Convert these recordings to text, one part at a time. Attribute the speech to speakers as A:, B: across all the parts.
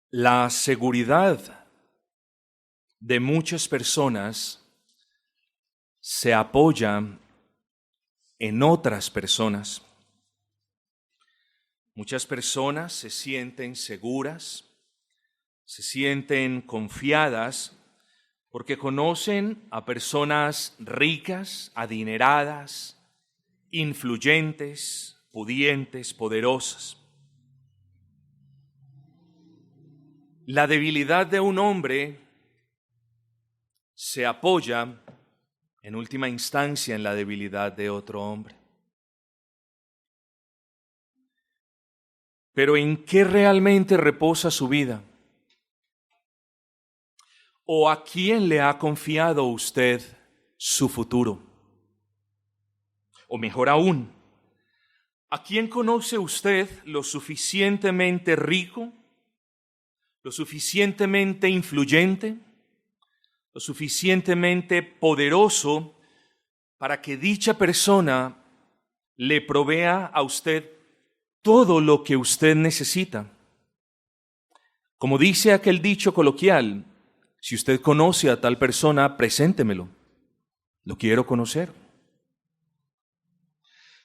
A: La seguridad de muchas personas se apoya en otras personas. Muchas personas se sienten seguras, se sienten confiadas porque conocen a personas ricas, adineradas, influyentes, pudientes, poderosas. La debilidad de un hombre se apoya en última instancia en la debilidad de otro hombre. Pero ¿en qué realmente reposa su vida? ¿O a quién le ha confiado usted su futuro? O mejor aún, ¿a quién conoce usted lo suficientemente rico, lo suficientemente influyente, lo suficientemente poderoso para que dicha persona le provea a usted todo lo que usted necesita? Como dice aquel dicho coloquial, si usted conoce a tal persona, preséntemelo. Lo quiero conocer.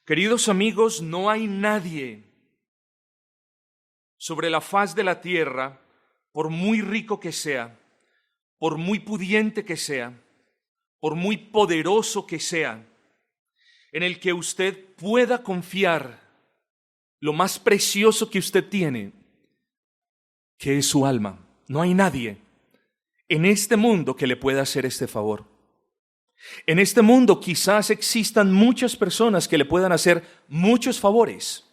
A: Queridos amigos, no hay nadie sobre la faz de la tierra, por muy rico que sea, por muy pudiente que sea, por muy poderoso que sea, en el que usted pueda confiar lo más precioso que usted tiene, que es su alma. No hay nadie en este mundo que le pueda hacer este favor. En este mundo quizás existan muchas personas que le puedan hacer muchos favores,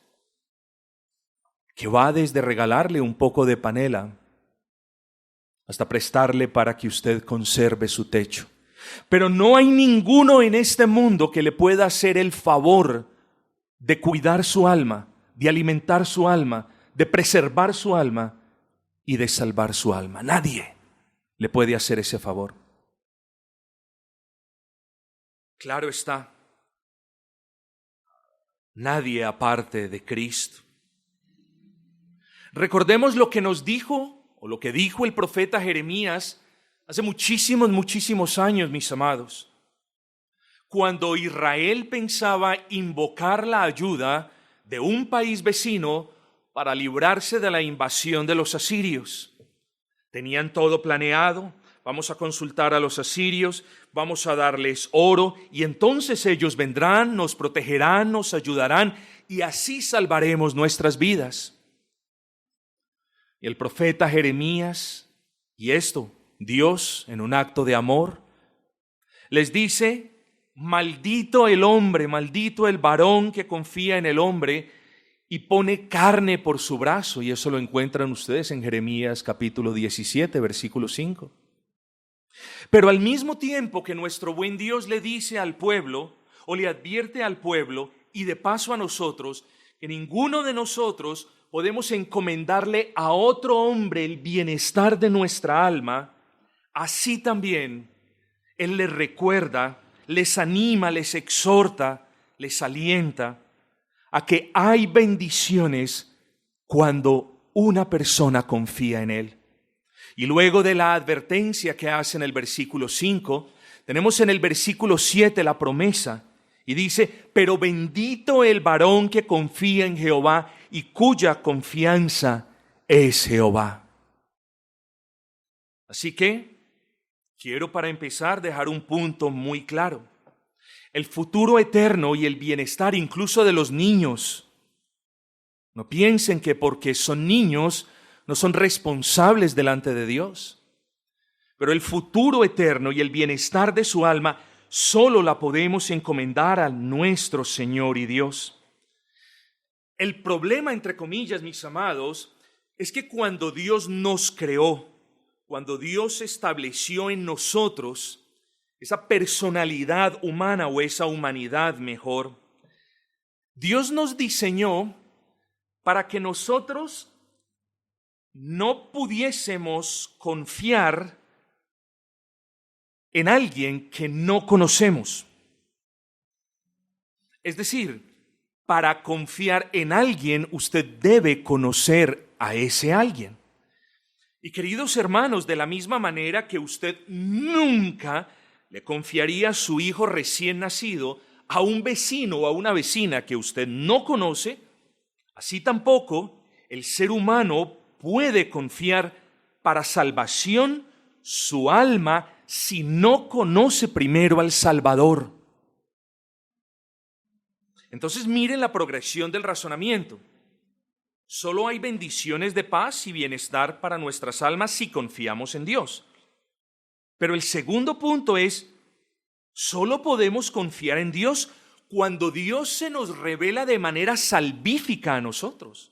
A: que va desde regalarle un poco de panela hasta prestarle para que usted conserve su techo. Pero no hay ninguno en este mundo que le pueda hacer el favor de cuidar su alma, de alimentar su alma, de preservar su alma y de salvar su alma. Nadie le puede hacer ese favor. Claro está, nadie aparte de Cristo. Recordemos lo que nos dijo, o lo que dijo el profeta Jeremías hace muchísimos años, mis amados. Cuando Israel pensaba invocar la ayuda de un país vecino para librarse de la invasión de los asirios. Tenían todo planeado. Vamos a consultar a los asirios, vamos a darles oro y entonces ellos vendrán, nos protegerán, nos ayudarán y así salvaremos nuestras vidas. Y el profeta Jeremías, y esto, Dios en un acto de amor, les dice: maldito el hombre, maldito el varón que confía en el hombre y pone carne por su brazo. Y eso lo encuentran ustedes en Jeremías capítulo 17, versículo 5. Pero al mismo tiempo que nuestro buen Dios le dice al pueblo, o le advierte al pueblo, y de paso a nosotros, que ninguno de nosotros podemos encomendarle a otro hombre el bienestar de nuestra alma, así también Él les recuerda, les anima, les exhorta, les alienta a que hay bendiciones cuando una persona confía en Él. Y luego de la advertencia que hace en el versículo 5, tenemos en el versículo 7 la promesa y dice: pero bendito el varón que confía en Jehová y cuya confianza es Jehová. Así que quiero para empezar dejar un punto muy claro. El futuro eterno y el bienestar incluso de los niños. No piensen que porque son niños no son responsables delante de Dios. Pero el futuro eterno y el bienestar de su alma solo la podemos encomendar a nuestro Señor y Dios. El problema, entre comillas, mis amados, es que cuando Dios nos creó, cuando Dios estableció en nosotros esa personalidad humana o esa humanidad mejor, Dios nos diseñó para que nosotros no pudiésemos confiar en alguien que no conocemos. Es decir, para confiar en alguien usted debe conocer a ese alguien. Y queridos hermanos, de la misma manera que usted nunca le confiaría a su hijo recién nacido a un vecino o a una vecina que usted no conoce, así tampoco el ser humano puede confiar para salvación su alma si no conoce primero al Salvador. Entonces miren la progresión del razonamiento. Solo hay bendiciones de paz y bienestar para nuestras almas si confiamos en Dios. Pero el segundo punto es, solo podemos confiar en Dios cuando Dios se nos revela de manera salvífica a nosotros.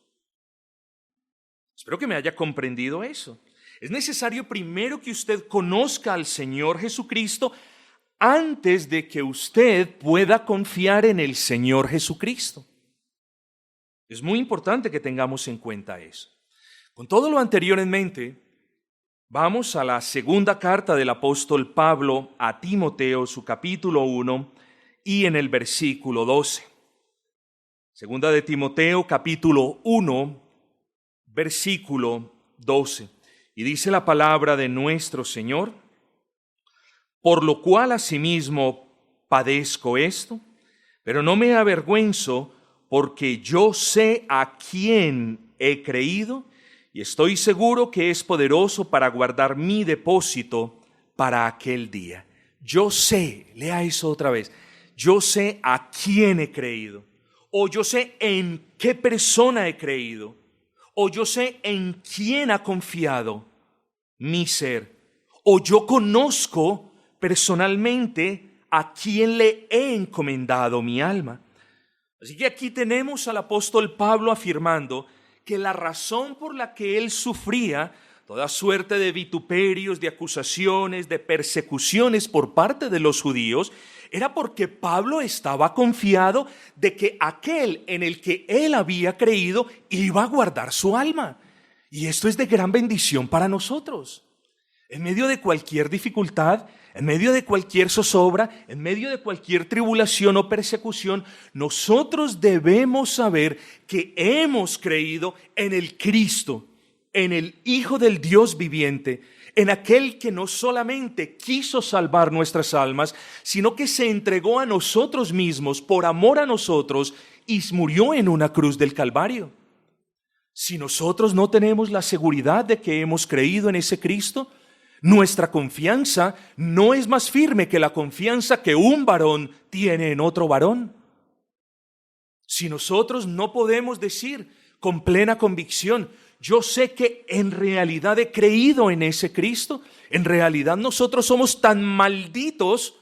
A: Espero que me haya comprendido eso. Es necesario primero que usted conozca al Señor Jesucristo antes de que usted pueda confiar en el Señor Jesucristo. Es muy importante que tengamos en cuenta eso. Con todo lo anterior en mente, vamos a la segunda carta del apóstol Pablo a Timoteo, su capítulo 1, y en el versículo 12. Segunda de Timoteo, capítulo 1, versículo 12. Y dice la palabra de nuestro Señor: por lo cual asimismo padezco esto, pero no me avergüenzo, porque yo sé a quién he creído y estoy seguro que es poderoso para guardar mi depósito para aquel día. Yo sé, lea eso otra vez, yo sé a quién he creído, o yo sé en qué persona he creído, o yo sé en quién ha confiado mi ser, o yo conozco personalmente a quién le he encomendado mi alma. Así que aquí tenemos al apóstol Pablo afirmando que la razón por la que él sufría toda suerte de vituperios, de acusaciones, de persecuciones por parte de los judíos, era porque Pablo estaba confiado de que aquel en el que él había creído iba a guardar su alma. Y esto es de gran bendición para nosotros. En medio de cualquier dificultad, en medio de cualquier zozobra, en medio de cualquier tribulación o persecución, nosotros debemos saber que hemos creído en el Cristo, en el Hijo del Dios viviente, en aquel que no solamente quiso salvar nuestras almas, sino que se entregó a nosotros mismos por amor a nosotros y murió en una cruz del Calvario. Si nosotros no tenemos la seguridad de que hemos creído en ese Cristo, nuestra confianza no es más firme que la confianza que un varón tiene en otro varón. Si nosotros no podemos decir con plena convicción, yo sé que en realidad he creído en ese Cristo, en realidad nosotros somos tan malditos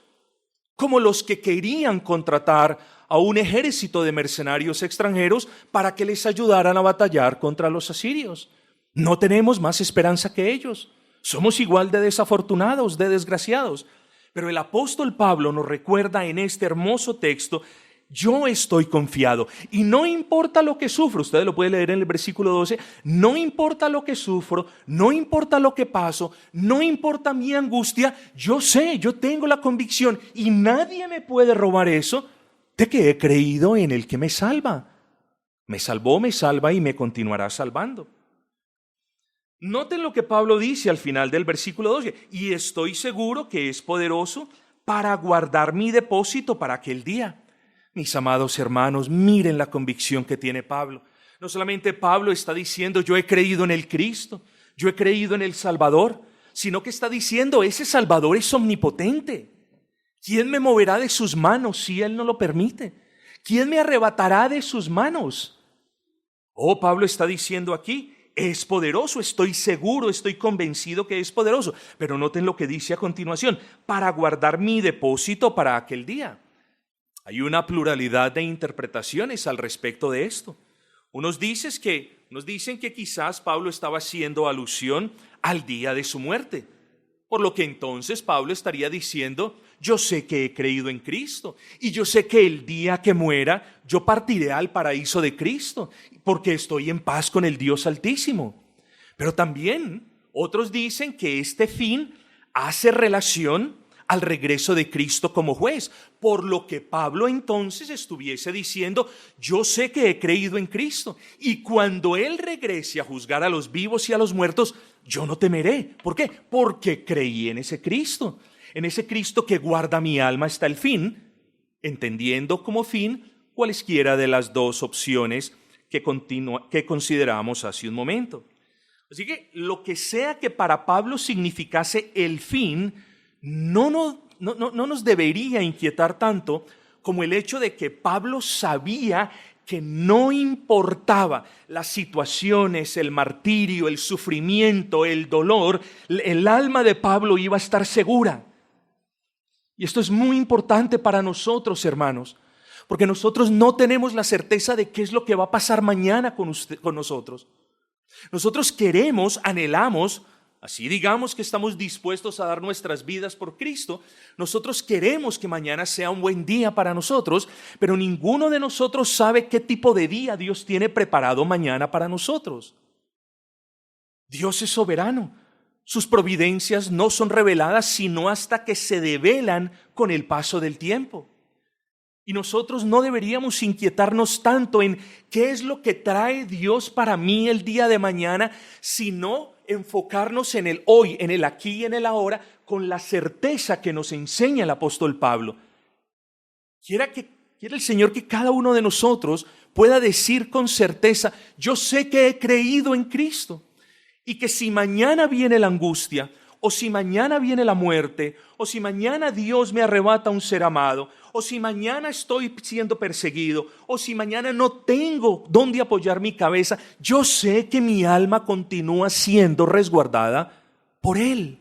A: como los que querían contratar a un ejército de mercenarios extranjeros para que les ayudaran a batallar contra los asirios. No tenemos más esperanza que ellos. Somos igual de desafortunados, de desgraciados. Pero el apóstol Pablo nos recuerda en este hermoso texto: yo estoy confiado y no importa lo que sufro. Usted lo puede leer en el versículo 12. No importa lo que sufro, no importa lo que paso, no importa mi angustia. Yo sé, yo tengo la convicción y nadie me puede robar eso, de que he creído en el que me salva. Me salvó, me salva y me continuará salvando. Noten lo que Pablo dice al final del versículo 12. Y estoy seguro que es poderoso para guardar mi depósito para aquel día. Mis amados hermanos, miren la convicción que tiene Pablo. No solamente Pablo está diciendo, yo he creído en el Cristo, yo he creído en el Salvador, sino que está diciendo, ese Salvador es omnipotente. ¿Quién me moverá de sus manos si Él no lo permite? ¿Quién me arrebatará de sus manos? Oh, Pablo está diciendo aquí, es poderoso, estoy seguro, estoy convencido que es poderoso. Pero noten lo que dice a continuación, para guardar mi depósito para aquel día. Hay una pluralidad de interpretaciones al respecto de esto. Unos dicen que quizás Pablo estaba haciendo alusión al día de su muerte, por lo que entonces Pablo estaría diciendo, yo sé que he creído en Cristo y yo sé que el día que muera yo partiré al paraíso de Cristo porque estoy en paz con el Dios Altísimo. Pero también otros dicen que este fin hace relación al regreso de Cristo como juez. Por lo que Pablo entonces estuviese diciendo, yo sé que he creído en Cristo, y cuando Él regrese a juzgar a los vivos y a los muertos, yo no temeré. ¿Por qué? Porque creí en ese Cristo que guarda mi alma hasta el fin, entendiendo como fin cualesquiera de las dos opciones que consideramos hace un momento. Así que lo que sea que para Pablo significase el fin, no nos debería inquietar tanto como el hecho de que Pablo sabía que no importaba las situaciones, el martirio, el sufrimiento, el dolor, el alma de Pablo iba a estar segura. Y esto es muy importante para nosotros, hermanos, porque nosotros no tenemos la certeza de qué es lo que va a pasar mañana con nosotros. Nosotros queremos, anhelamos, así digamos que estamos dispuestos a dar nuestras vidas por Cristo, nosotros queremos que mañana sea un buen día para nosotros, pero ninguno de nosotros sabe qué tipo de día Dios tiene preparado mañana para nosotros. Dios es soberano. Sus providencias no son reveladas sino hasta que se develan con el paso del tiempo. Y nosotros no deberíamos inquietarnos tanto en qué es lo que trae Dios para mí el día de mañana, sino enfocarnos en el hoy, en el aquí y en el ahora, con la certeza que nos enseña el apóstol Pablo. Quiera el Señor que cada uno de nosotros pueda decir con certeza, yo sé que he creído en Cristo, y que si mañana viene la angustia, o si mañana viene la muerte, o si mañana Dios me arrebata a un ser amado, o si mañana estoy siendo perseguido, o si mañana no tengo dónde apoyar mi cabeza, yo sé que mi alma continúa siendo resguardada por Él.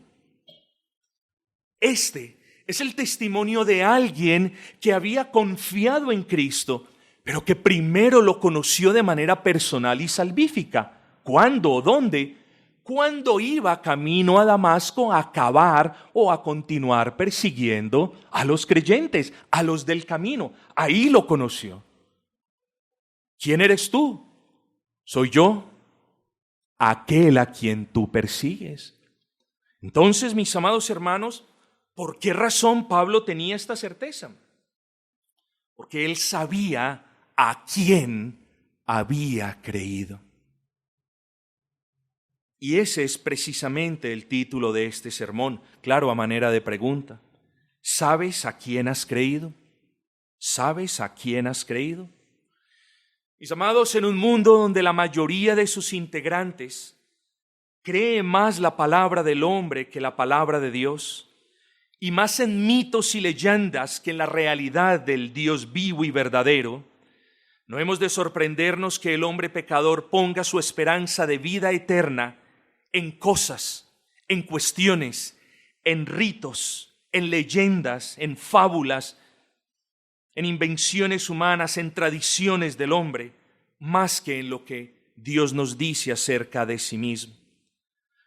A: Este es el testimonio de alguien que había confiado en Cristo, pero que primero lo conoció de manera personal y salvífica. ¿Cuándo o dónde? Cuando iba camino a Damasco a acabar o a continuar persiguiendo a los creyentes, a los del camino. Ahí lo conoció. ¿Quién eres tú? Soy yo, aquel a quien tú persigues. Entonces, mis amados hermanos, ¿por qué razón Pablo tenía esta certeza? Porque él sabía a quién había creído. Y ese es precisamente el título de este sermón, claro, a manera de pregunta. ¿Sabes a quién has creído? ¿Sabes a quién has creído? Mis amados, en un mundo donde la mayoría de sus integrantes cree más la palabra del hombre que la palabra de Dios, y más en mitos y leyendas que en la realidad del Dios vivo y verdadero, no hemos de sorprendernos que el hombre pecador ponga su esperanza de vida eterna en cosas, en cuestiones, en ritos, en leyendas, en fábulas, en invenciones humanas, en tradiciones del hombre, más que en lo que Dios nos dice acerca de sí mismo.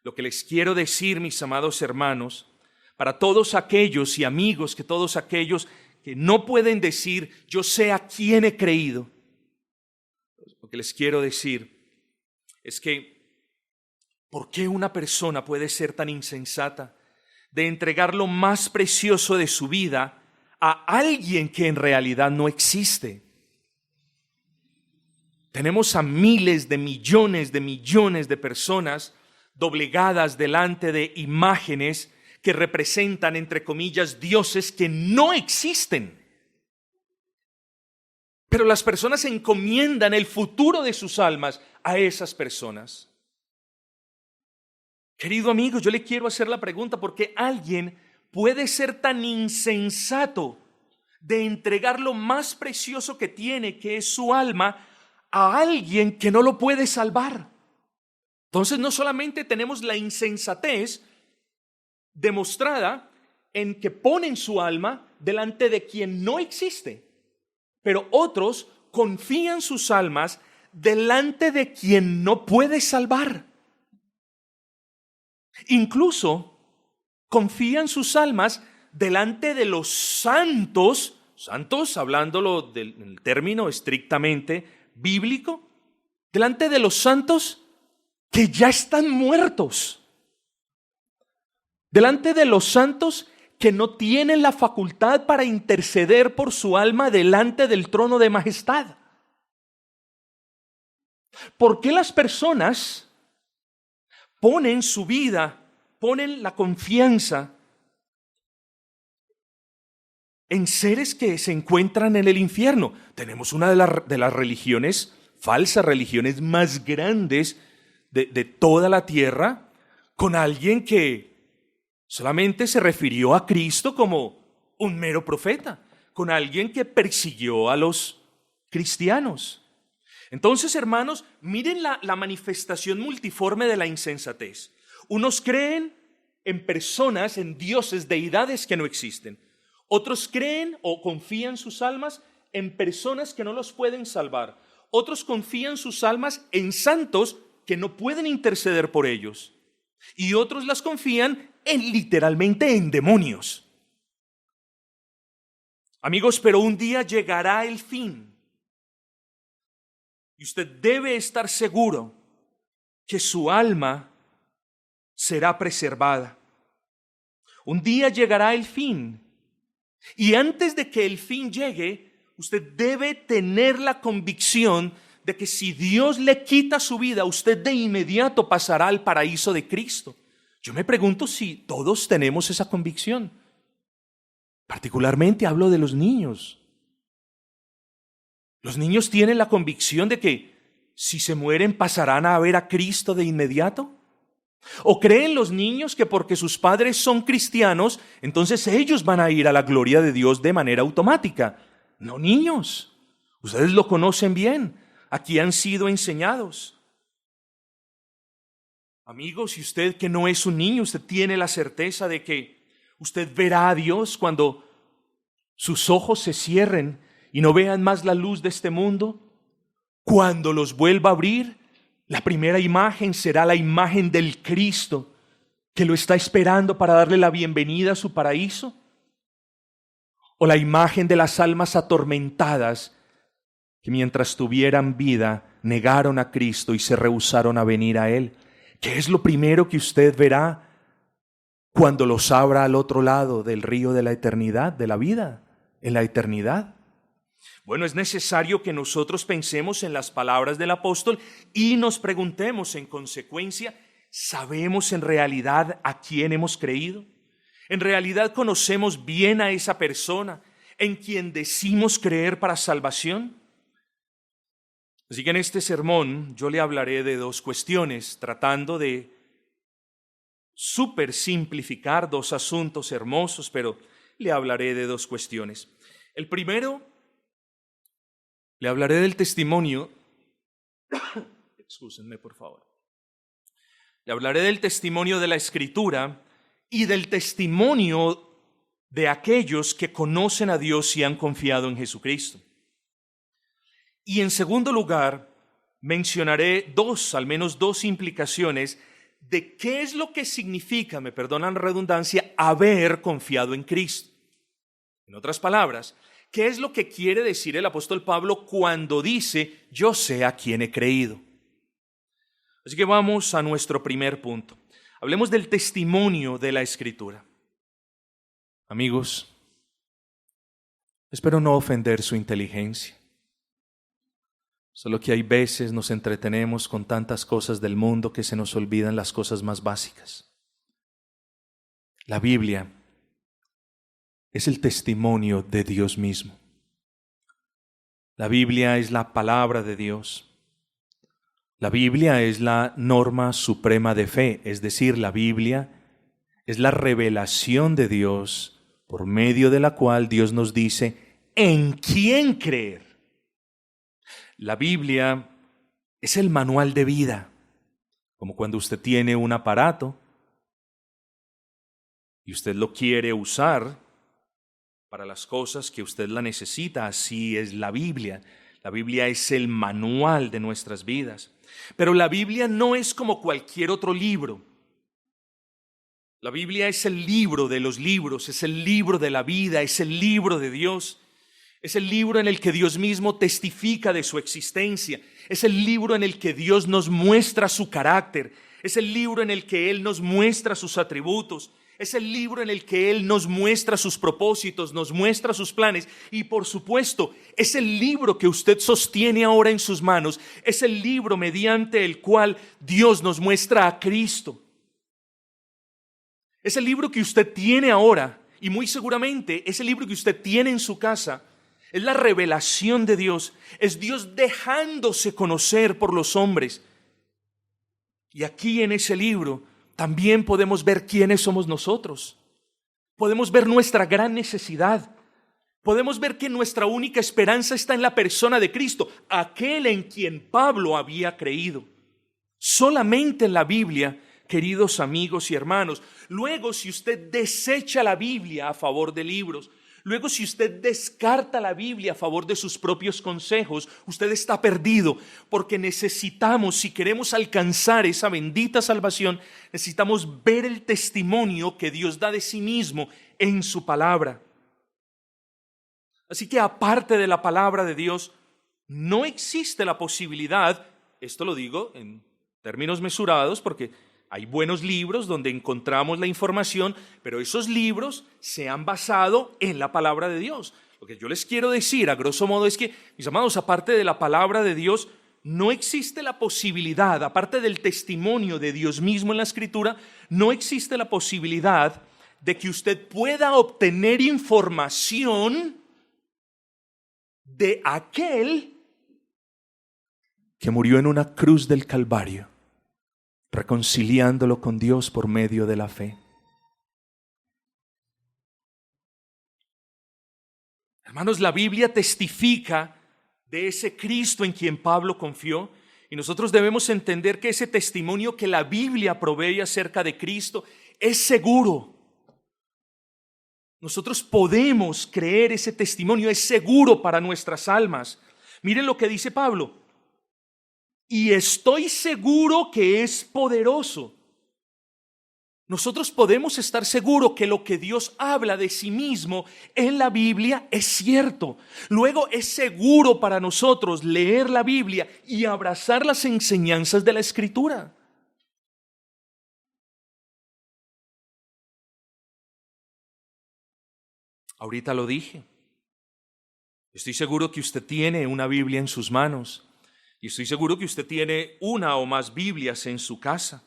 A: Lo que les quiero decir, mis amados hermanos, para todos aquellos y amigos, que todos aquellos que no pueden decir, yo sé a quién he creído, lo que les quiero decir es que ¿por qué una persona puede ser tan insensata de entregar lo más precioso de su vida a alguien que en realidad no existe? Tenemos a miles de millones de personas doblegadas delante de imágenes que representan, entre comillas, dioses que no existen. Pero las personas encomiendan el futuro de sus almas a esas personas. Querido amigo, yo le quiero hacer la pregunta, ¿por qué alguien puede ser tan insensato de entregar lo más precioso que tiene, que es su alma, a alguien que no lo puede salvar? Entonces no solamente tenemos la insensatez demostrada en que ponen su alma delante de quien no existe, pero otros confían sus almas delante de quien no puede salvar. Incluso confían sus almas delante de los santos, hablándolo del término estrictamente bíblico, delante de los santos que ya están muertos, delante de los santos que no tienen la facultad para interceder por su alma delante del trono de majestad? ¿Por qué las personas ponen su vida, ponen la confianza en seres que se encuentran en el infierno? Tenemos una de las religiones, falsas religiones más grandes de toda la tierra, con alguien que solamente se refirió a Cristo como un mero profeta, con alguien que persiguió a los cristianos. Entonces, hermanos, miren la manifestación multiforme de la insensatez. Unos creen en personas, en dioses, deidades que no existen. Otros creen o confían sus almas en personas que no los pueden salvar. Otros confían sus almas en santos que no pueden interceder por ellos. Y otros las confían literalmente en demonios. Amigos, pero un día llegará el fin. Y usted debe estar seguro que su alma será preservada. Un día llegará el fin. Y antes de que el fin llegue, usted debe tener la convicción de que si Dios le quita su vida, usted de inmediato pasará al paraíso de Cristo. Yo me pregunto si todos tenemos esa convicción. Particularmente hablo de los niños. Los niños tienen la convicción de que si se mueren pasarán a ver a Cristo de inmediato. ¿O creen los niños que porque sus padres son cristianos, entonces ellos van a ir a la gloria de Dios de manera automática? No, niños. Ustedes lo conocen bien. Aquí han sido enseñados. Amigos, si usted que no es un niño, usted tiene la certeza de que usted verá a Dios cuando sus ojos se cierren y no vean más la luz de este mundo. Cuando los vuelva a abrir, la primera imagen será la imagen del Cristo que lo está esperando para darle la bienvenida a su paraíso. O la imagen de las almas atormentadas que mientras tuvieran vida negaron a Cristo y se rehusaron a venir a Él. ¿Qué es lo primero que usted verá cuando los abra al otro lado del río de la eternidad, de la vida, en la eternidad? Bueno, es necesario que nosotros pensemos en las palabras del apóstol y nos preguntemos en consecuencia, ¿sabemos en realidad a quién hemos creído? ¿En realidad conocemos bien a esa persona en quien decimos creer para salvación? Así que en este sermón yo le hablaré de dos cuestiones, tratando de súper simplificar dos asuntos hermosos, pero le hablaré de dos cuestiones. El primero, le hablaré del testimonio. Excúsenme, por favor. Le hablaré del testimonio de la Escritura y del testimonio de aquellos que conocen a Dios y han confiado en Jesucristo. Y en segundo lugar, mencionaré al menos dos implicaciones de qué es lo que significa, me perdonan la redundancia, haber confiado en Cristo. En otras palabras, ¿qué es lo que quiere decir el apóstol Pablo cuando dice, yo sé a quién he creído? Así que vamos a nuestro primer punto. Hablemos del testimonio de la Escritura. Amigos, espero no ofender su inteligencia. Solo que hay veces nos entretenemos con tantas cosas del mundo que se nos olvidan las cosas más básicas. La Biblia es el testimonio de Dios mismo. La Biblia es la palabra de Dios. La Biblia es la norma suprema de fe, es decir, la Biblia es la revelación de Dios por medio de la cual Dios nos dice en quién creer. La Biblia es el manual de vida, como cuando usted tiene un aparato y usted lo quiere usar para las cosas que usted la necesita. Así es la Biblia. La Biblia es el manual de nuestras vidas. Pero la Biblia no es como cualquier otro libro. La Biblia es el libro de los libros, es el libro de la vida, es el libro de Dios. Es el libro en el que Dios mismo testifica de su existencia. Es el libro en el que Dios nos muestra su carácter. Es el libro en el que Él nos muestra sus atributos. Es el libro en el que Él nos muestra sus propósitos, nos muestra sus planes. Y por supuesto, es el libro que usted sostiene ahora en sus manos. Es el libro mediante el cual Dios nos muestra a Cristo. Es el libro que usted tiene ahora. Y muy seguramente es el libro que usted tiene en su casa. Es la revelación de Dios. Es Dios dejándose conocer por los hombres. Y aquí en ese libro también podemos ver quiénes somos nosotros. Podemos ver nuestra gran necesidad. Podemos ver que nuestra única esperanza está en la persona de Cristo, aquel en quien Pablo había creído. Solamente en la Biblia, queridos amigos y hermanos. Luego, si usted desecha la Biblia a favor de libros, luego si usted descarta la Biblia a favor de sus propios consejos, usted está perdido, porque necesitamos, si queremos alcanzar esa bendita salvación, necesitamos ver el testimonio que Dios da de sí mismo en su palabra. Así que aparte de la palabra de Dios, no existe la posibilidad, esto lo digo en términos mesurados, porque hay buenos libros donde encontramos la información, pero esos libros se han basado en la palabra de Dios. Lo que yo les quiero decir, a grosso modo, es que, mis amados, aparte de la palabra de Dios, no existe la posibilidad, aparte del testimonio de Dios mismo en la Escritura, no existe la posibilidad de que usted pueda obtener información de aquel que murió en una cruz del Calvario, reconciliándolo con Dios por medio de la fe. Hermanos, la Biblia testifica de ese Cristo en quien Pablo confió, y nosotros debemos entender que ese testimonio que la Biblia provee acerca de Cristo es seguro. Nosotros podemos creer ese testimonio, es seguro para nuestras almas. Miren lo que dice Pablo. Y estoy seguro que es poderoso. Nosotros podemos estar seguros que lo que Dios habla de sí mismo en la Biblia es cierto. Luego es seguro para nosotros leer la Biblia y abrazar las enseñanzas de la Escritura. Ahorita lo dije. Estoy seguro que usted tiene una Biblia en sus manos. Y estoy seguro que usted tiene una o más Biblias en su casa.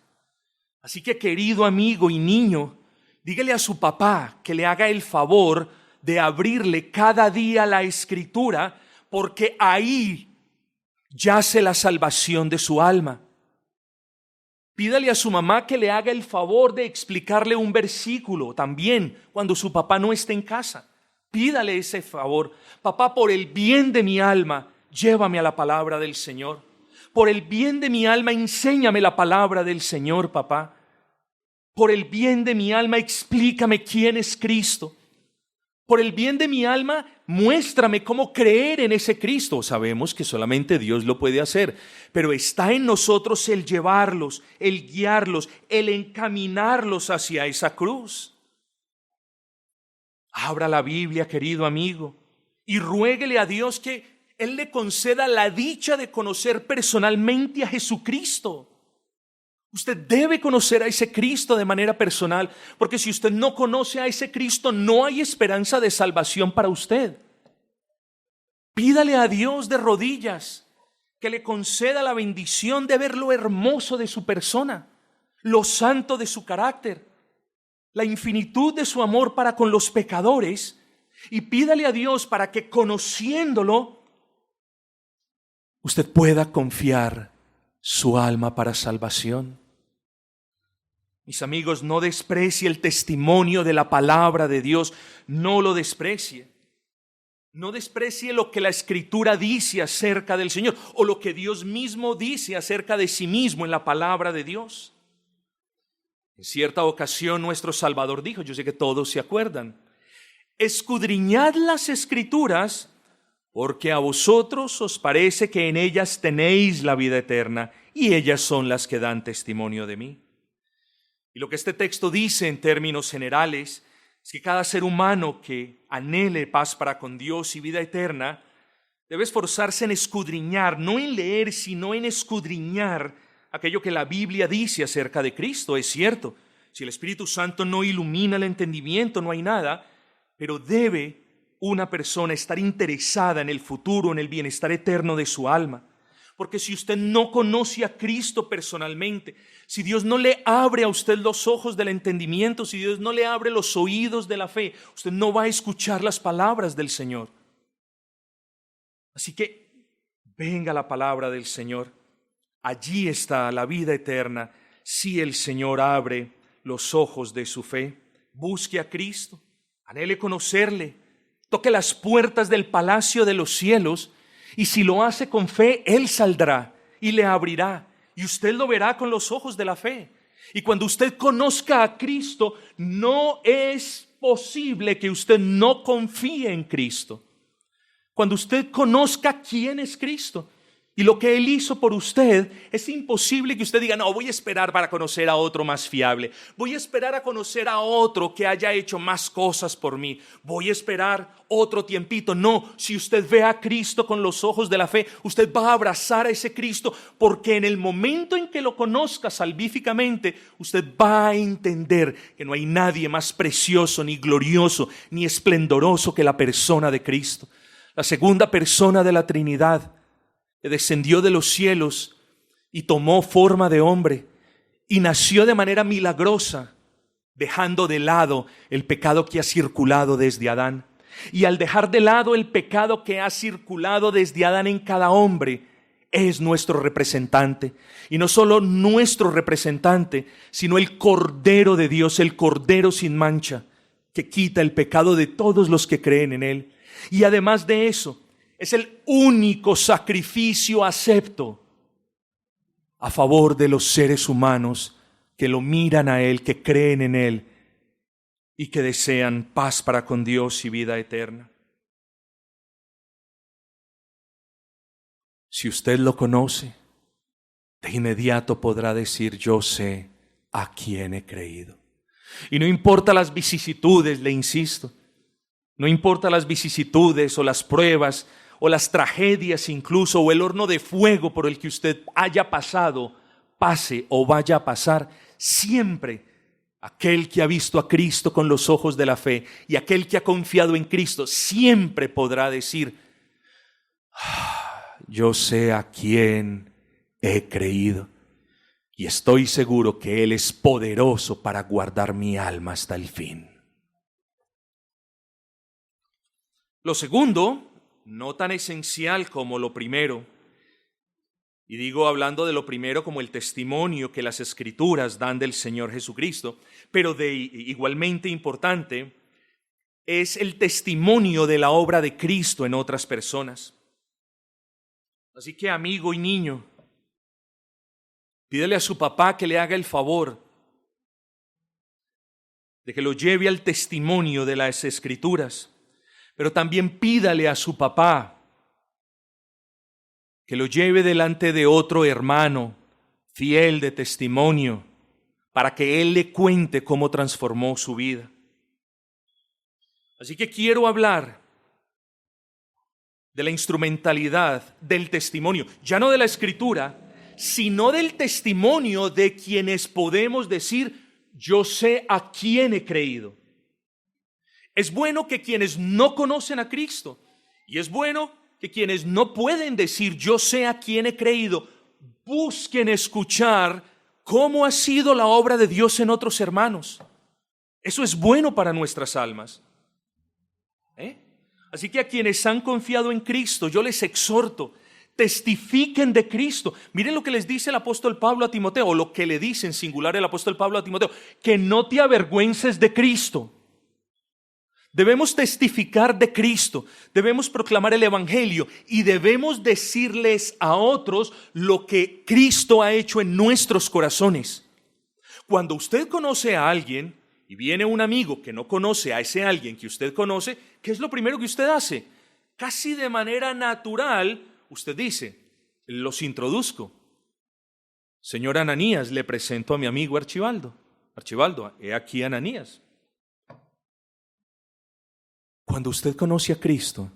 A: Así que, querido amigo y niño, dígale a su papá que le haga el favor de abrirle cada día la Escritura, porque ahí yace la salvación de su alma. Pídale a su mamá que le haga el favor de explicarle un versículo también cuando su papá no esté en casa. Pídale ese favor. Papá, por el bien de mi alma, llévame a la palabra del Señor. Por el bien de mi alma, enséñame la palabra del Señor, papá. Por el bien de mi alma, explícame quién es Cristo. Por el bien de mi alma, muéstrame cómo creer en ese Cristo. Sabemos que solamente Dios lo puede hacer, pero está en nosotros el llevarlos, el guiarlos, el encaminarlos hacia esa cruz. Abra la Biblia, querido amigo, y ruéguele a Dios que Él le conceda la dicha de conocer personalmente a Jesucristo. Usted debe conocer a ese Cristo de manera personal, porque si usted no conoce a ese Cristo, no hay esperanza de salvación para usted. Pídale a Dios de rodillas que le conceda la bendición de ver lo hermoso de su persona, lo santo de su carácter, la infinitud de su amor para con los pecadores, y pídale a Dios para que, conociéndolo, usted pueda confiar su alma para salvación. Mis amigos, no desprecie el testimonio de la palabra de Dios, no lo desprecie. No desprecie lo que la Escritura dice acerca del Señor o lo que Dios mismo dice acerca de sí mismo en la palabra de Dios. En cierta ocasión nuestro Salvador dijo, yo sé que todos se acuerdan, escudriñad las Escrituras, porque a vosotros os parece que en ellas tenéis la vida eterna, y ellas son las que dan testimonio de mí. Y lo que este texto dice en términos generales es que cada ser humano que anhele paz para con Dios y vida eterna debe esforzarse en escudriñar, no en leer, sino en escudriñar aquello que la Biblia dice acerca de Cristo. Es cierto, Si el Espíritu Santo no ilumina el entendimiento, no hay nada, pero debe una persona estar interesada en el futuro, en el bienestar eterno de su alma. Porque si usted no conoce a Cristo personalmente, si Dios no le abre a usted los ojos del entendimiento, si Dios no le abre los oídos de la fe, usted no va a escuchar las palabras del Señor. Así que venga la palabra del Señor. Allí está la vida eterna, si el Señor abre los ojos de su fe. Busque a Cristo, anhele conocerle, toque las puertas del palacio de los cielos, y si lo hace con fe, Él saldrá y le abrirá, y usted lo verá con los ojos de la fe. Y cuando usted conozca a Cristo, no es posible que usted no confíe en Cristo. Cuando usted conozca quién es Cristo y lo que Él hizo por usted, es imposible que usted diga, no, voy a esperar para conocer a otro más fiable. Voy a esperar a conocer a otro que haya hecho más cosas por mí. Voy a esperar otro tiempito. No, si usted ve a Cristo con los ojos de la fe, usted va a abrazar a ese Cristo, porque en el momento en que lo conozca salvíficamente, usted va a entender que no hay nadie más precioso, ni glorioso, ni esplendoroso que la persona de Cristo. La segunda persona de la Trinidad, que descendió de los cielos y tomó forma de hombre y nació de manera milagrosa, dejando de lado el pecado que ha circulado desde Adán. Y al dejar de lado el pecado que ha circulado desde Adán en cada hombre, es nuestro representante. Y no solo nuestro representante, sino el Cordero de Dios, el Cordero sin mancha, que quita el pecado de todos los que creen en Él. Y además de eso, es el único sacrificio acepto a favor de los seres humanos que lo miran a Él, que creen en Él y que desean paz para con Dios y vida eterna. Si usted lo conoce, de inmediato podrá decir, yo sé a quién he creído. Y no importa las vicisitudes, le insisto, no importa las vicisitudes o las pruebas o las tragedias incluso, o el horno de fuego por el que usted haya pasado, pase o vaya a pasar, siempre aquel que ha visto a Cristo con los ojos de la fe y aquel que ha confiado en Cristo, siempre podrá decir, yo sé a quién he creído y estoy seguro que Él es poderoso para guardar mi alma hasta el fin. Lo segundo, no tan esencial como lo primero, y digo hablando de lo primero como el testimonio que las Escrituras dan del Señor Jesucristo, pero de igualmente importante es el testimonio de la obra de Cristo en otras personas. Así que, amigo y niño, pídele a su papá que le haga el favor de que lo lleve al testimonio de las Escrituras. Pero también pídale a su papá que lo lleve delante de otro hermano fiel de testimonio para que él le cuente cómo transformó su vida. Así que quiero hablar de la instrumentalidad del testimonio, ya no de la Escritura, sino del testimonio de quienes podemos decir, yo sé a quién he creído. Es bueno que quienes no conocen a Cristo, y es bueno que quienes no pueden decir yo sé a quién he creído, busquen escuchar cómo ha sido la obra de Dios en otros hermanos. Eso es bueno para nuestras almas. Así que a quienes han confiado en Cristo, yo les exhorto, testifiquen de Cristo. Miren lo que les dice el apóstol Pablo a Timoteo, o lo que le dice en singular el apóstol Pablo a Timoteo, que no te avergüences de Cristo. Debemos testificar de Cristo, debemos proclamar el Evangelio y debemos decirles a otros lo que Cristo ha hecho en nuestros corazones. Cuando usted conoce a alguien y viene un amigo que no conoce a ese alguien que usted conoce, ¿qué es lo primero que usted hace? Casi de manera natural, usted dice, los introduzco. Señor Ananías, le presento a mi amigo Archibaldo. Archibaldo, he aquí a Ananías. Cuando usted conoce a Cristo,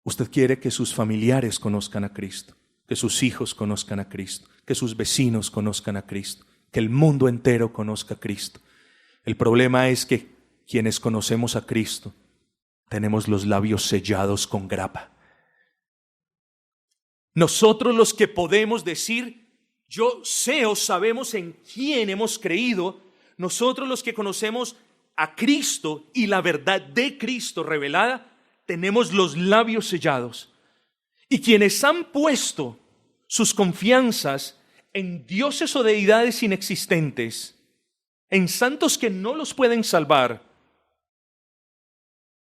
A: usted quiere que sus familiares conozcan a Cristo, que sus hijos conozcan a Cristo, que sus vecinos conozcan a Cristo, que el mundo entero conozca a Cristo. El problema es que quienes conocemos a Cristo tenemos los labios sellados con grapa. Nosotros los que podemos decir, yo sé o sabemos en quién hemos creído, nosotros los que conocemos a Cristo y la verdad de Cristo revelada, tenemos los labios sellados. Y quienes han puesto sus confianzas en dioses o deidades inexistentes, en santos que no los pueden salvar,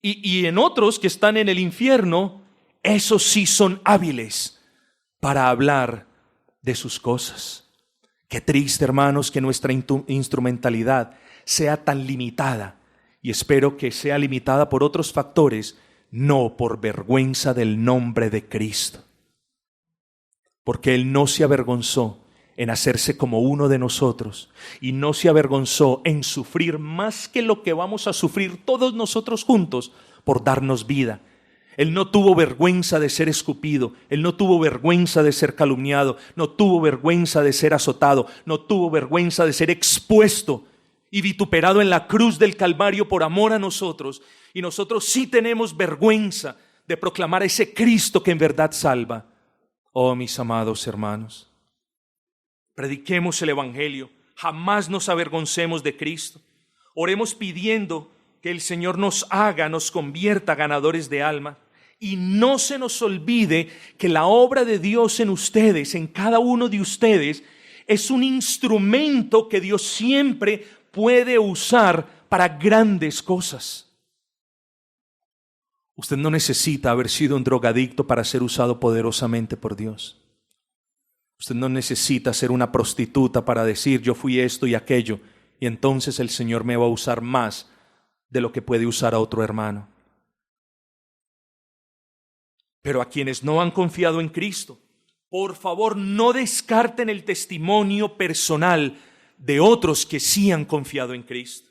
A: y en otros que están en el infierno, esos sí son hábiles para hablar de sus cosas. Qué triste, hermanos, que nuestra instrumentalidad sea tan limitada, y espero que sea limitada por otros factores, no por vergüenza del nombre de Cristo. Porque Él no se avergonzó en hacerse como uno de nosotros, y no se avergonzó en sufrir más que lo que vamos a sufrir todos nosotros juntos por darnos vida. Él no tuvo vergüenza de ser escupido, Él no tuvo vergüenza de ser calumniado, no tuvo vergüenza de ser azotado, no tuvo vergüenza de ser expuesto y vituperado en la cruz del Calvario por amor a nosotros. Y nosotros sí tenemos vergüenza de proclamar a ese Cristo que en verdad salva. Oh, mis amados hermanos, prediquemos el Evangelio, jamás nos avergoncemos de Cristo. Oremos pidiendo que el Señor nos convierta ganadores de alma. Y no se nos olvide que la obra de Dios en ustedes, en cada uno de ustedes, es un instrumento que Dios siempre puede usar para grandes cosas. Usted no necesita haber sido un drogadicto para ser usado poderosamente por Dios. Usted no necesita ser una prostituta para decir yo fui esto y aquello, y entonces el Señor me va a usar más de lo que puede usar a otro hermano. Pero a quienes no han confiado en Cristo, por favor, no descarten el testimonio personal de otros que sí han confiado en Cristo.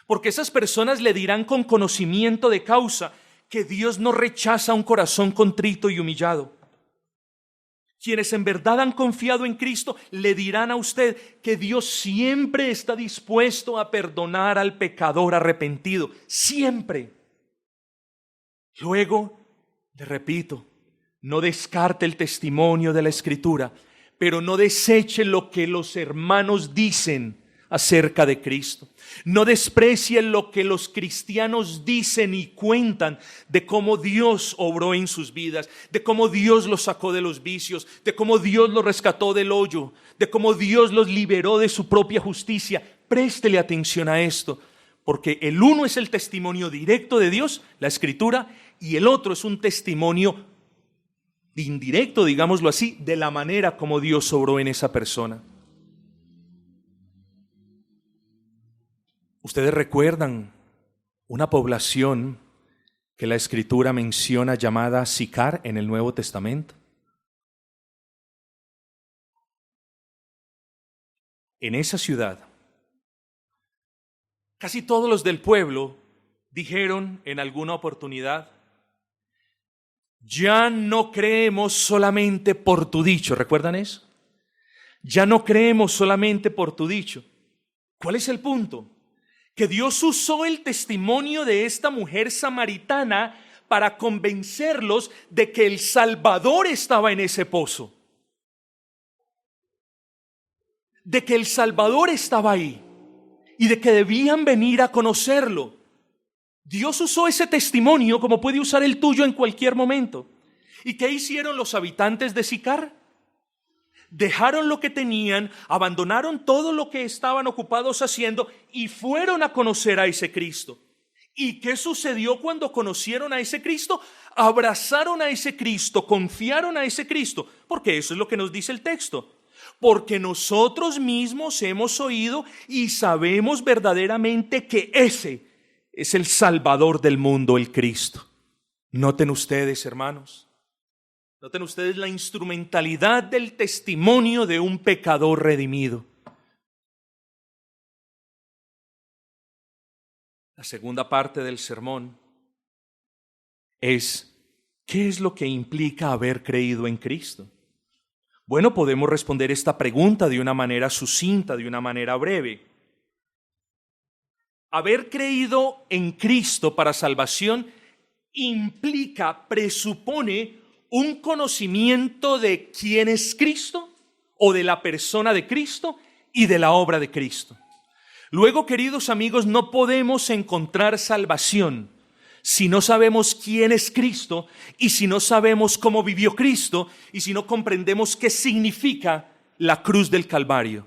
A: Porque esas personas le dirán con conocimiento de causa que Dios no rechaza un corazón contrito y humillado. Quienes en verdad han confiado en Cristo le dirán a usted que Dios siempre está dispuesto a perdonar al pecador arrepentido, siempre. Luego, le repito, no descarte el testimonio de la Escritura, pero no deseche lo que los hermanos dicen acerca de Cristo. No desprecie lo que los cristianos dicen y cuentan de cómo Dios obró en sus vidas, de cómo Dios los sacó de los vicios, de cómo Dios los rescató del hoyo, de cómo Dios los liberó de su propia justicia. Préstele atención a esto, porque el uno es el testimonio directo de Dios, la Escritura, y el otro es un testimonio indirecto, digámoslo así, de la manera como Dios obró en esa persona. Ustedes recuerdan una población que la Escritura menciona llamada Sicar en el Nuevo Testamento. En esa ciudad, casi todos los del pueblo dijeron en alguna oportunidad: ya no creemos solamente por tu dicho. ¿Recuerdan eso? Ya no creemos solamente por tu dicho. ¿Cuál es el punto? Que Dios usó el testimonio de esta mujer samaritana para convencerlos de que el Salvador estaba en ese pozo. De que el Salvador estaba ahí y de que debían venir a conocerlo. Dios usó ese testimonio como puede usar el tuyo en cualquier momento. ¿Y qué hicieron los habitantes de Sicar? Dejaron lo que tenían, abandonaron todo lo que estaban ocupados haciendo y fueron a conocer a ese Cristo. ¿Y qué sucedió cuando conocieron a ese Cristo? Abrazaron a ese Cristo, confiaron a ese Cristo, porque eso es lo que nos dice el texto. Porque nosotros mismos hemos oído y sabemos verdaderamente que ese es el Salvador del mundo, el Cristo. Noten ustedes, hermanos. Noten ustedes la instrumentalidad del testimonio de un pecador redimido. La segunda parte del sermón es: ¿qué es lo que implica haber creído en Cristo? Bueno, podemos responder esta pregunta de una manera sucinta, de una manera breve. Haber creído en Cristo para salvación implica, presupone un conocimiento de quién es Cristo o de la persona de Cristo y de la obra de Cristo. Luego, queridos amigos, no podemos encontrar salvación si no sabemos quién es Cristo y si no sabemos cómo vivió Cristo y si no comprendemos qué significa la cruz del Calvario.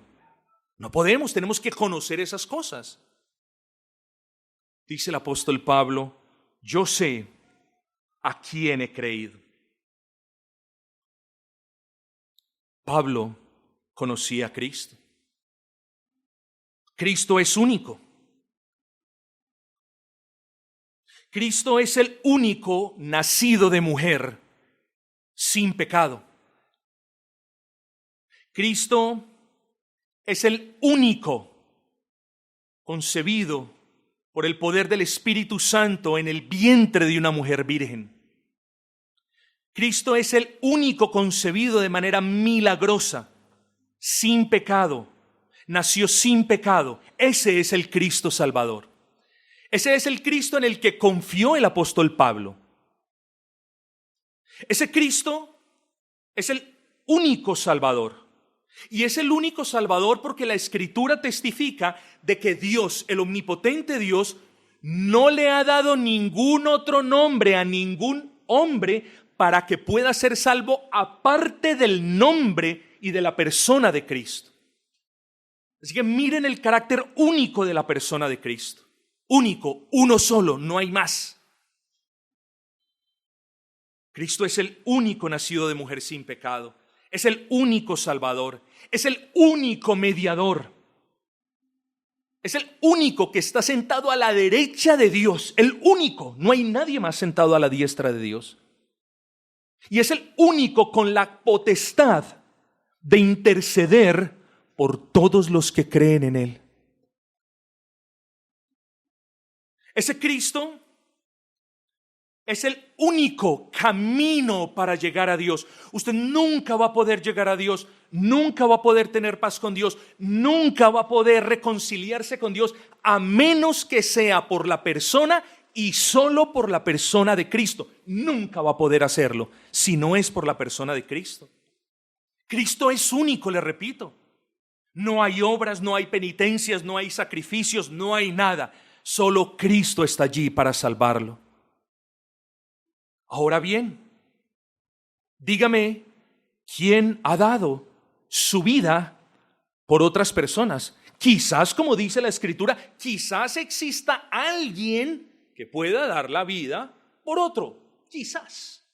A: No podemos, tenemos que conocer esas cosas. Dice el apóstol Pablo, yo sé a quién he creído. Pablo conocía a Cristo. Cristo es único. Cristo es el único nacido de mujer sin pecado. Cristo es el único concebido por el poder del Espíritu Santo en el vientre de una mujer virgen. Cristo es el único concebido de manera milagrosa, sin pecado. Nació sin pecado. Ese es el Cristo Salvador. Ese es el Cristo en el que confió el apóstol Pablo. Ese Cristo es el único Salvador. Y es el único Salvador porque la Escritura testifica de que Dios, el omnipotente Dios, no le ha dado ningún otro nombre a ningún hombre para que pueda ser salvo aparte del nombre y de la persona de Cristo. Así que miren el carácter único de la persona de Cristo. Único, uno solo, no hay más. Cristo es el único nacido de mujer sin pecado. Es el único Salvador. Es el único mediador. Es el único que está sentado a la derecha de Dios. El único. No hay nadie más sentado a la diestra de Dios. Y es el único con la potestad de interceder por todos los que creen en Él. Ese Cristo es el único camino para llegar a Dios. Usted nunca va a poder llegar a Dios, nunca va a poder tener paz con Dios, nunca va a poder reconciliarse con Dios, a menos que sea por la persona y solo por la persona de Cristo. Nunca va a poder hacerlo si no es por la persona de Cristo. Cristo es único, le repito. No hay obras, no hay penitencias, no hay sacrificios, no hay nada. Solo Cristo está allí para salvarlo. Ahora bien, dígame, ¿quién ha dado su vida por otras personas? Quizás, como dice la Escritura, quizás exista alguien que pueda dar la vida por otro. Quizás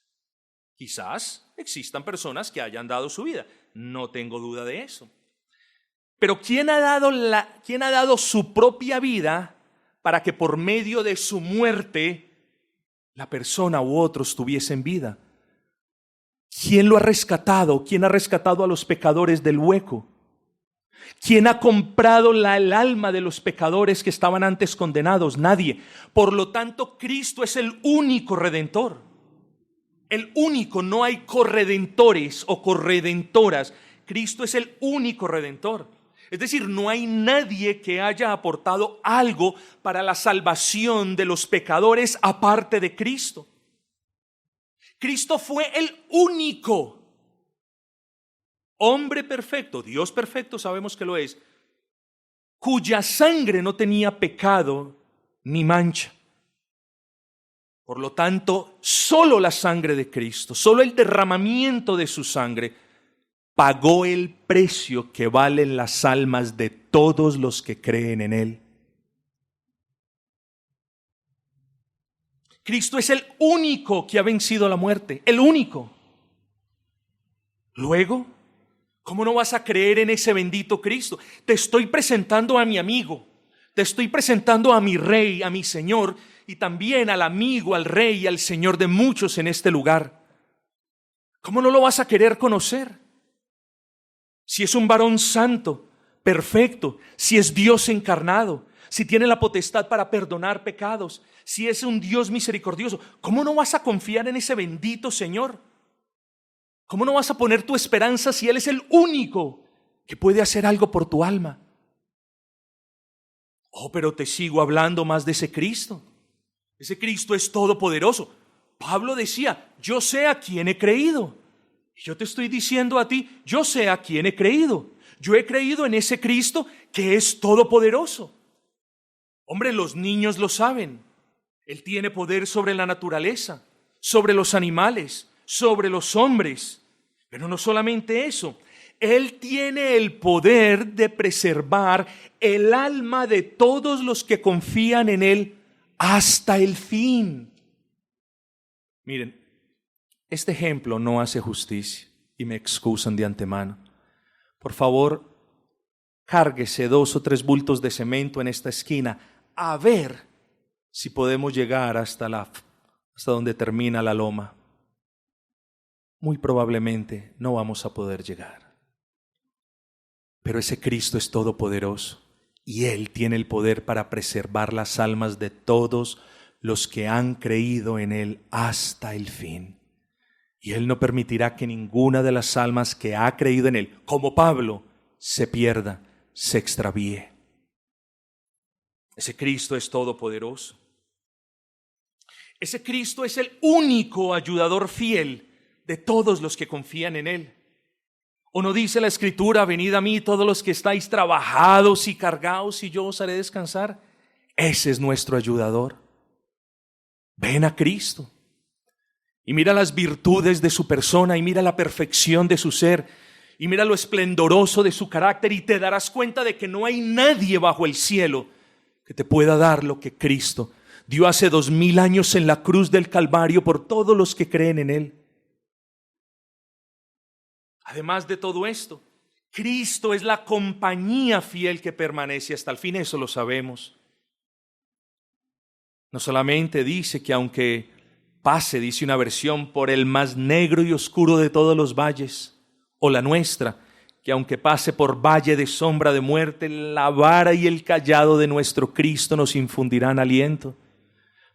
A: existan personas que hayan dado su vida. No tengo duda de eso. Pero ¿quién ha dado su propia vida para que por medio de su muerte la persona u otros tuviesen vida? ¿Quién lo ha rescatado? ¿Quién ha rescatado a los pecadores del hueco? ¿Quién ha comprado el alma de los pecadores que estaban antes condenados? Nadie. Por lo tanto, Cristo es el único redentor. El único, no hay corredentores o corredentoras. Cristo es el único redentor. Es decir, no hay nadie que haya aportado algo para la salvación de los pecadores aparte de Cristo. Cristo fue el único hombre perfecto, Dios perfecto, sabemos que lo es, cuya sangre no tenía pecado ni mancha. Por lo tanto, solo la sangre de Cristo, solo el derramamiento de su sangre pagó el precio que valen las almas de todos los que creen en Él. Cristo es el único que ha vencido la muerte, el único. Luego, ¿cómo no vas a creer en ese bendito Cristo? Te estoy presentando a mi amigo, te estoy presentando a mi Rey, a mi Señor, y también al amigo, al Rey y al Señor de muchos en este lugar. ¿Cómo no lo vas a querer conocer? Si es un varón santo, perfecto, si es Dios encarnado, si tiene la potestad para perdonar pecados, si es un Dios misericordioso, ¿cómo no vas a confiar en ese bendito Señor? ¿Cómo no vas a poner tu esperanza si Él es el único que puede hacer algo por tu alma? Oh, pero te sigo hablando más de ese Cristo. Ese Cristo es todopoderoso. Pablo decía, yo sé a quién he creído. Y yo te estoy diciendo a ti, yo sé a quién he creído. Yo he creído en ese Cristo que es todopoderoso. Hombre, los niños lo saben. Él tiene poder sobre la naturaleza, sobre los animales, sobre los hombres. Pero no solamente eso. Él tiene el poder de preservar el alma de todos los que confían en Él hasta el fin. Miren, este ejemplo no hace justicia y me excusan de antemano. Por favor, cárguese 2 o 3 bultos de cemento en esta esquina a ver si podemos llegar hasta donde termina la loma. Muy probablemente no vamos a poder llegar. Pero ese Cristo es todopoderoso y Él tiene el poder para preservar las almas de todos los que han creído en Él hasta el fin. Y Él no permitirá que ninguna de las almas que ha creído en Él, como Pablo, se pierda, se extravíe. Ese Cristo es todopoderoso. Ese Cristo es el único ayudador fiel de todos los que confían en Él. ¿O no dice la Escritura, venid a mí todos los que estáis trabajados y cargados y yo os haré descansar? Ese es nuestro ayudador. Ven a Cristo y mira las virtudes de su persona y mira la perfección de su ser y mira lo esplendoroso de su carácter y te darás cuenta de que no hay nadie bajo el cielo que te pueda dar lo que Cristo dio hace 2000 años en la cruz del Calvario por todos los que creen en Él. Además de todo esto, Cristo es la compañía fiel que permanece hasta el fin, eso lo sabemos. No solamente dice que aunque pase, dice una versión, por el más negro y oscuro de todos los valles, o la nuestra, que aunque pase por valle de sombra de muerte, la vara y el cayado de nuestro Cristo nos infundirán aliento.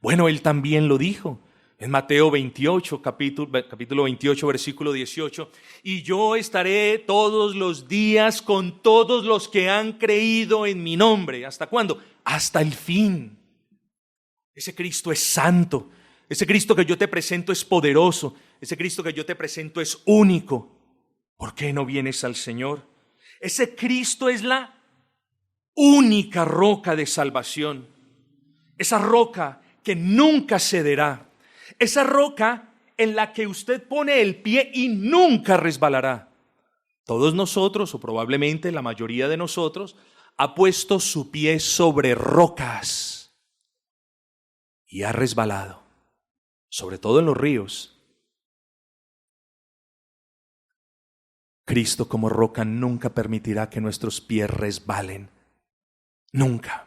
A: Bueno, Él también lo dijo. En Mateo 28, capítulo 28, versículo 18, y yo estaré todos los días con todos los que han creído en mi nombre. ¿Hasta cuándo? Hasta el fin. Ese Cristo es santo. Ese Cristo que yo te presento es poderoso. Ese Cristo que yo te presento es único. ¿Por qué no vienes al Señor? Ese Cristo es la única roca de salvación. Esa roca que nunca cederá. Esa roca en la que usted pone el pie y nunca resbalará. Todos nosotros, o probablemente la mayoría de nosotros, ha puesto su pie sobre rocas y ha resbalado, sobre todo en los ríos. Cristo como roca nunca permitirá que nuestros pies resbalen. Nunca.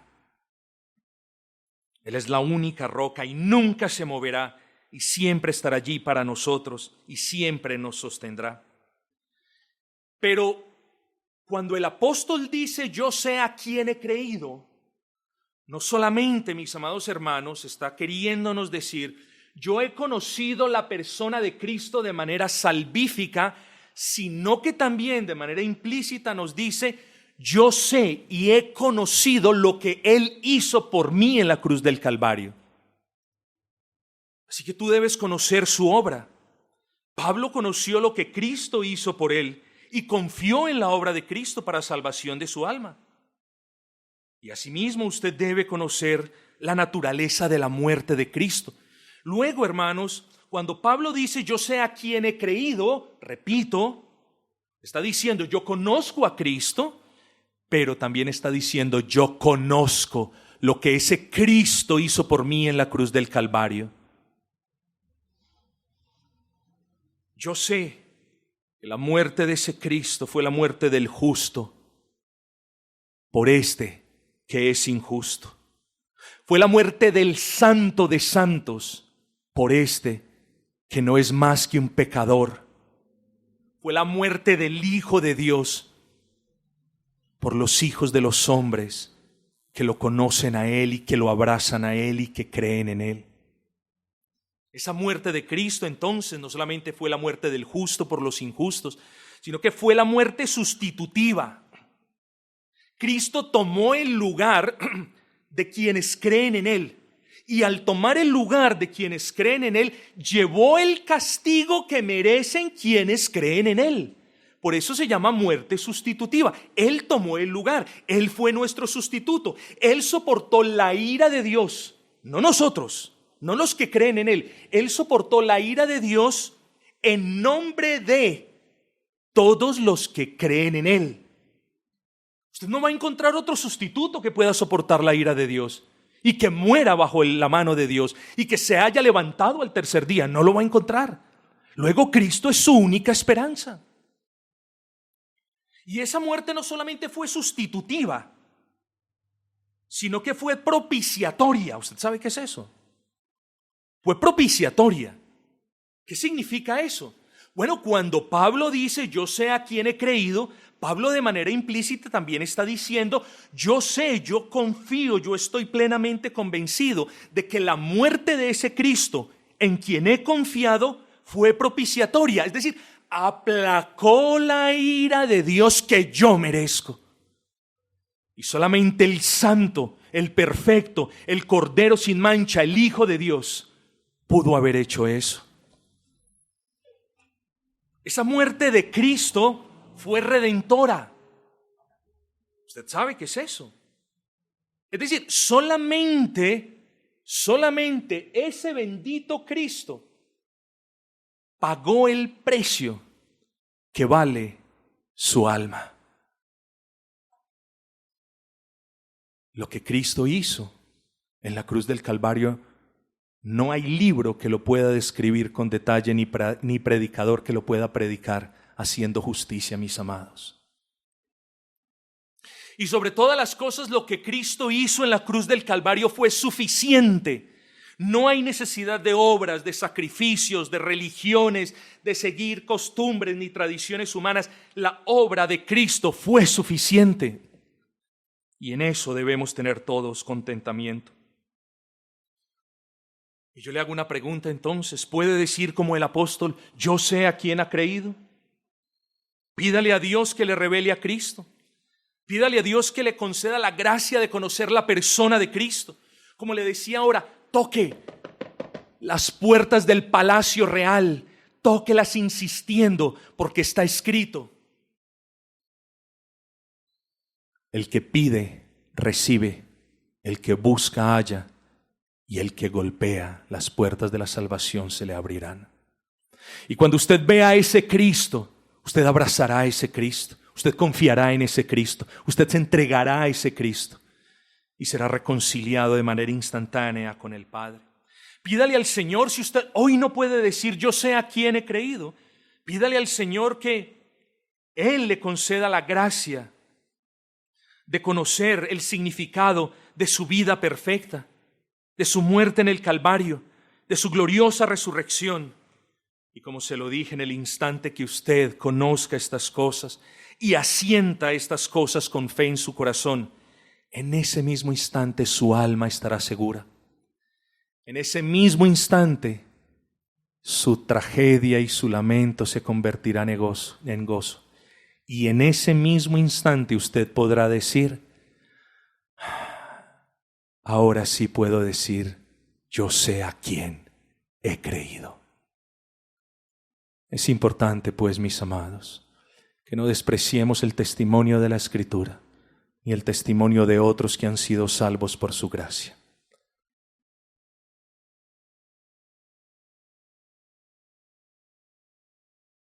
A: Él es la única roca y nunca se moverá. Y siempre estará allí para nosotros y siempre nos sostendrá. Pero cuando el apóstol dice yo sé a quién he creído, no solamente, mis amados hermanos, está queriéndonos decir yo he conocido la persona de Cristo de manera salvífica, sino que también de manera implícita nos dice yo sé y he conocido lo que Él hizo por mí en la cruz del Calvario. Así que tú debes conocer su obra. Pablo conoció lo que Cristo hizo por él y confió en la obra de Cristo para salvación de su alma. Y asimismo usted debe conocer la naturaleza de la muerte de Cristo. Luego, hermanos, cuando Pablo dice yo sé a quién he creído, repito, está diciendo yo conozco a Cristo, pero también está diciendo yo conozco lo que ese Cristo hizo por mí en la cruz del Calvario. Yo sé que la muerte de ese Cristo fue la muerte del justo por este que es injusto. Fue la muerte del santo de santos por este que no es más que un pecador. Fue la muerte del Hijo de Dios por los hijos de los hombres que lo conocen a Él y que lo abrazan a Él y que creen en Él. Esa muerte de Cristo entonces no solamente fue la muerte del justo por los injustos, sino que fue la muerte sustitutiva. Cristo tomó el lugar de quienes creen en Él. Y al tomar el lugar de quienes creen en Él, llevó el castigo que merecen quienes creen en Él. Por eso se llama muerte sustitutiva. Él tomó el lugar. Él fue nuestro sustituto. Él soportó la ira de Dios. No nosotros, no los que creen en Él. Él soportó la ira de Dios en nombre de todos los que creen en Él. Usted no va a encontrar otro sustituto que pueda soportar la ira de Dios y que muera bajo la mano de Dios y que se haya levantado al tercer día. No lo va a encontrar. Luego Cristo es su única esperanza. Y esa muerte no solamente fue sustitutiva, sino que fue propiciatoria. ¿Usted sabe qué es eso? Fue propiciatoria. ¿Qué significa eso? Bueno, cuando Pablo dice, yo sé a quién he creído, Pablo de manera implícita también está diciendo, yo sé, yo confío, yo estoy plenamente convencido de que la muerte de ese Cristo en quien he confiado fue propiciatoria. Es decir, aplacó la ira de Dios que yo merezco. Y solamente el santo, el perfecto, el cordero sin mancha, el Hijo de Dios, pudo haber hecho eso. Esa muerte de Cristo fue redentora. ¿Usted sabe qué es eso? Es decir, solamente ese bendito Cristo pagó el precio que vale su alma. Lo que Cristo hizo en la cruz del Calvario, no hay libro que lo pueda describir con detalle, ni predicador que lo pueda predicar haciendo justicia, mis amados. Y sobre todas las cosas, lo que Cristo hizo en la cruz del Calvario fue suficiente. No hay necesidad de obras, de sacrificios, de religiones, de seguir costumbres ni tradiciones humanas. La obra de Cristo fue suficiente. Y en eso debemos tener todos contentamiento. Y yo le hago una pregunta entonces. ¿Puede decir como el apóstol, yo sé a quién ha creído? Pídale a Dios que le revele a Cristo. Pídale a Dios que le conceda la gracia de conocer la persona de Cristo. Como le decía ahora, toque las puertas del palacio real, tóquelas insistiendo, porque está escrito: el que pide, recibe; el que busca, halla; y el que golpea, las puertas de la salvación se le abrirán. Y cuando usted vea a ese Cristo, usted abrazará a ese Cristo, usted confiará en ese Cristo, usted se entregará a ese Cristo y será reconciliado de manera instantánea con el Padre. Pídale al Señor, si usted hoy no puede decir yo sé a quién he creído, pídale al Señor que Él le conceda la gracia de conocer el significado de su vida perfecta, de su muerte en el Calvario, de su gloriosa resurrección. Y como se lo dije, en el instante que usted conozca estas cosas y asienta estas cosas con fe en su corazón, en ese mismo instante su alma estará segura. En ese mismo instante su tragedia y su lamento se convertirán en gozo. Y en ese mismo instante usted podrá decir: ahora sí puedo decir, yo sé a quién he creído. Es importante, pues, mis amados, que no despreciemos el testimonio de la Escritura ni el testimonio de otros que han sido salvos por su gracia.